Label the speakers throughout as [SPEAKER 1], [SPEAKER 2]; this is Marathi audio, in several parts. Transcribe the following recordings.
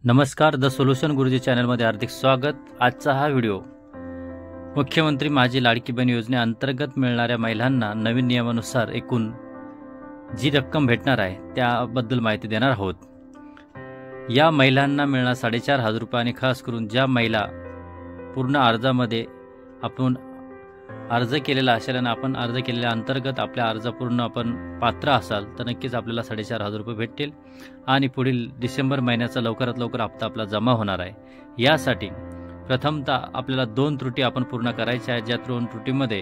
[SPEAKER 1] नमस्कार, द सोल्युशन गुरुजी चॅनलमध्ये हार्दिक स्वागत। आजचा हा व्हिडिओ मुख्यमंत्री माझी लाडकी बहीण योजनेअंतर्गत मिळणाऱ्या महिलांना नवीन नियमानुसार एकूण जी रक्कम भेटणार आहे त्याबद्दल माहिती देणार आहोत। या महिलांना मिळणार 4,500 रुपये आणि खास करून ज्या महिला पूर्ण अर्जामध्ये आपण अर्ज केलेला असेल आणि आपण अर्ज केलेल्या अंतर्गत आपल्या अर्जापूर्ण आपण पात्र असाल तर नक्कीच आपल्याला 4,500 रुपये भेटतील आणि पुढील डिसेंबर महिन्याचा लवकरात लवकर हप्ता आपला जमा होणार आहे। यासाठी प्रथमतः आपल्याला 2 त्रुटी आपण पूर्ण करायच्या आहेत, ज्या 2 त्रुटीमध्ये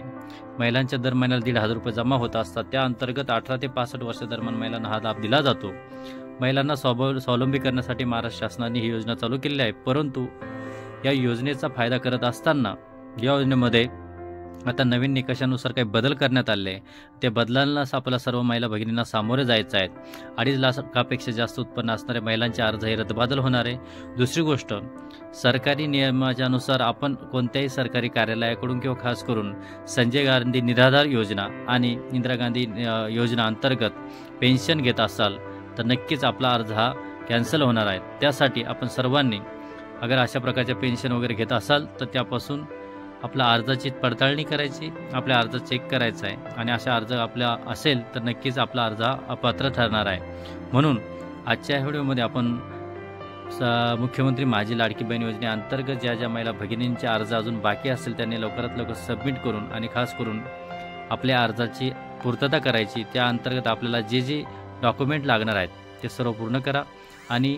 [SPEAKER 1] महिलांच्या दर महिन्याला 1,500 रुपये जमा होत असतात। त्या अंतर्गत 18 ते 65 वर्ष दरम्यान महिलांना हा लाभ दिला जातो। महिलांना स्वावलंबी करण्यासाठी महाराष्ट्र शासनाने ही योजना चालू केली आहे, परंतु या योजनेचा फायदा करत असताना या योजनेमध्ये आता नवीन निकषानुसार काही बदल करण्यात आले आहे। त्या बदलांना आपल्याला सर्व महिला भगिनींना सामोरे जायचं आहे। 2.5 लाखापेक्षा जास्त उत्पन्न असणाऱ्या महिलांचे अर्ज हे रद्दबातल होणार आहे। दुसरी गोष्ट, सरकारी नियमानुसार आपण कोणत्याही सरकारी कार्यालयाकडून किंवा खास करून संजय गांधी निराधार योजना आणि इंदिरा गांधी योजना अंतर्गत पेन्शन घेत असाल तर नक्कीच आपला अर्ज हा कॅन्सल होणार आहे। त्यासाठी आपण सर्वांनी अगर अशा प्रकारचे पेन्शन वगैरे घेत असाल तर त्यापासून आपल्या अर्जाची पडताळणी करायची, आपल्या अर्ज चेक करायचा आहे आणि अशा अर्ज आपला असेल तर नक्कीच आपला अर्ज अपात्र ठरणार आहे। म्हणून आजच्या व्हिडिओमध्ये आपण मुख्यमंत्री माझी लाडकी बहीण योजनेअंतर्गत ज्या महिला भगिनींचे अर्ज अजून बाकी असेल त्यांनी लवकरात लवकर सबमिट करून आणि खास करून आपल्या अर्जाची पूर्तता करायची। त्या अंतर्गत आपल्याला जे डॉक्युमेंट लागणार आहेत ते सर्व पूर्ण करा आणि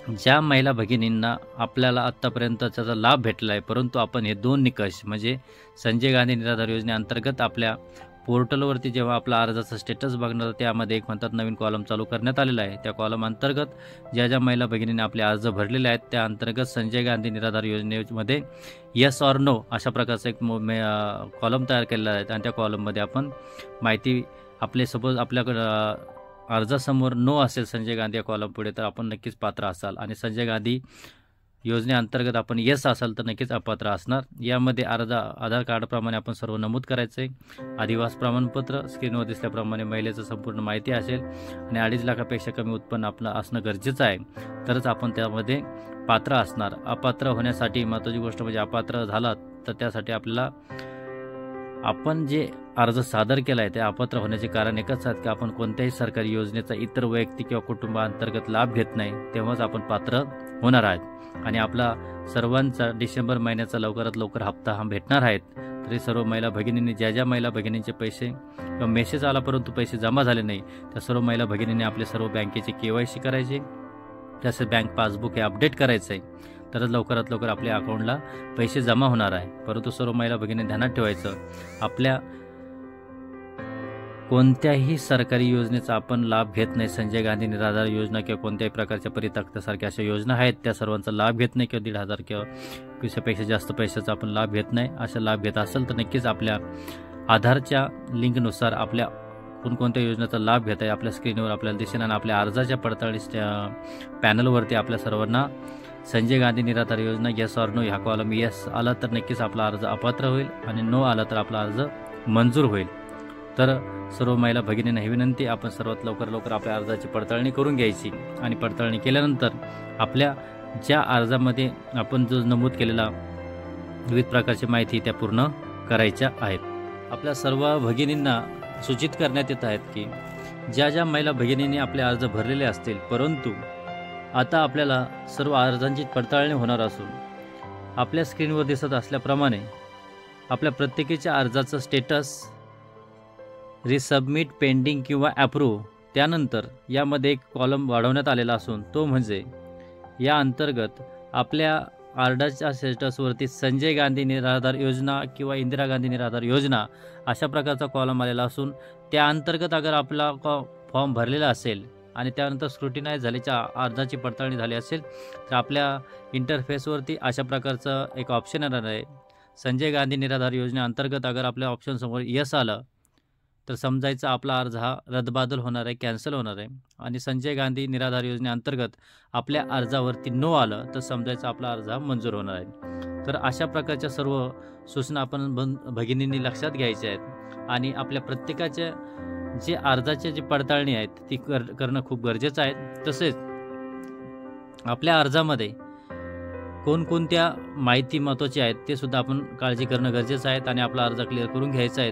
[SPEAKER 1] ज्या महिला भगिनींना आपल्याला आत्तापर्यंत त्याचा लाभ भेटला आहे, परंतु आपण हे 2 निकष म्हणजे संजय गांधी निराधार योजनेअंतर्गत आपल्या पोर्टलवरती जेव्हा आपला अर्जाचा स्टेटस बघणार त्यामध्ये एक म्हणतात नवीन कॉलम चालू करण्यात आलेला आहे। त्या कॉलम अंतर्गत ज्या महिला भगिनींनी आपले अर्ज भरलेले आहेत त्या अंतर्गत संजय गांधी निराधार योजनेमध्ये येस ऑर नो अशा प्रकारचा एक कॉलम तयार केलेला आहे आणि त्या कॉलममध्ये आपण माहिती आपले सपोज आपल्याकडं अर्जासमोर नो असेल संजय गांधी या कॉलम पुढे तर आपण नक्कीच पात्र असाल आणि संजय गांधी योजनेअंतर्गत आपण येस असाल तर नक्कीच अपात्र असणार। यामध्ये आधार कार्डप्रमाणे आपण सर्व नमूद करायचं आहे। आदिवास प्रमाणपत्र स्क्रीनवर दिसल्याप्रमाणे महिलेचं संपूर्ण माहिती असेल आणि 2.5 लाखापेक्षा कमी उत्पन्न आपलं असणं गरजेचं आहे, तरच आपण त्यामध्ये पात्र असणार। अपात्र होण्यासाठी महत्त्वाची गोष्ट म्हणजे अपात्र झालात तर त्यासाठी आपल्याला आपण जे अर्ज सादर केला आहे ते अपात्र होण्याचे कारण एकच आहे की आपण कोणत्याही सरकारी योजनेचा इतर वैयक्तिक किंवा कुटुंबाअंतर्गत लाभ घेत नाही, तेव्हाच आपण पात्र होणार आहेत आणि आपला सर्वांचा डिसेंबर महिन्याचा लवकरात लवकर हप्ता हा भेटणार आहेत। तरी सर्व महिला भगिनींनी ज्या महिला भगिनींचे पैसे किंवा मेसेज आला परंतु पैसे जमा झाले नाही त्या सर्व महिला भगिनींनी आपले सर्व बँकेचे KYC करायचे, तसेच बँक पासबुक हे अपडेट करायचं आहे, तरच लवकरात लवकर आपल्या अकाउंटला पैसे जमा होणार आहे। परंतु सर्व महिला भगिनी ध्यानात ठेवायचं, आपल्या कोणत्याही सरकारी योजनेचा आपण लाभ घेत नाही। संजय गांधी निराधार योजना किंवा कोणत्याही प्रकारच्या परितक्तासारख्या अशा योजना आहेत त्या सर्वांचा लाभ घेत नाही किंवा 1,500 किंवा पैशापेक्षा जास्त पैशाचा आपण लाभ घेत नाही। असा लाभ घेत असेल तर नक्कीच आपल्या आधारच्या लिंकनुसार आपल्या कोणत्या योजनेचा लाभ घेत आहे आपल्या स्क्रीनवर आपल्याला दिसेल आणि आपल्या अर्जाच्या पडताळणी पॅनलवरती आपल्या सर्वांना संजय गांधी निराधार योजना येस ऑर नो ह्या कॉलम येस आला तर नक्कीच आपला अर्ज अपात्र होईल आणि नो आला तर आपला अर्ज मंजूर होईल। तर सर्व महिला भगिनींना ही विनंती, आपण सर्वात लवकर आपल्या अर्जाची पडताळणी करून घ्यायची आणि पडताळणी केल्यानंतर आपल्या ज्या अर्जामध्ये आपण जो नमूद केलेला विविध प्रकारची माहिती त्या पूर्ण करायच्या आहेत। आपल्या सर्व भगिनींना सूचित करण्यात येत आहेत की ज्या महिला भगिनींनी आपले अर्ज भरलेले असतील परंतु आता आपल्याला सर्व अर्जांची पडताळणी होणार असून आपल्या स्क्रीनवर दिसत असल्याप्रमाणे आपल्या प्रत्येकीच्या अर्जाचं स्टेटस रिसबमिट, पेंडिंग किंवा अप्रूव्ह त्यानंतर यामध्ये एक कॉलम वाढवण्यात आलेला असून तो म्हणजे या अंतर्गत आपल्या अर्जाच्या स्टेटसवरती संजय गांधी निराधार योजना किंवा इंदिरा गांधी निराधार योजना अशा प्रकारचा कॉलम आलेला असून त्या अंतर्गत अगर आपला फॉर्म भरलेला असेल आणि त्यानंतर स्क्रुटिनाइज झाल्याच्या अर्जाची पडताळणी झाली असेल तर आपल्या इंटरफेसवरती अशा प्रकारचं एक ऑप्शन येणार आहे। संजय गांधी निराधार योजनेअंतर्गत अगर आपल्या ऑप्शनसमोर यस आलं तर समजायचं आपला अर्ज हा रद्दबातल होणार आहे, कॅन्सल होणार आहे आणि संजय गांधी निराधार योजनेअंतर्गत आपल्या अर्जावरती नो आलं तर समजायचं आपला अर्ज हा मंजूर होणार आहे। तर अशा प्रकारच्या सर्व सूचना आपण भगिनींनी लक्षात घ्यायच्या आहेत आणि आपल्या प्रत्येकाच्या जे अर्जाची जी पडताळणी आहेत ती करणं खूप गरजेचं आहे। तसेच आपल्या अर्जामध्ये कोणकोणत्या माहिती महत्त्वाची आहेत ते सुद्धा आपण काळजी करणं गरजेचं आहे आणि आपला अर्ज क्लिअर करून घ्यायचा आहे.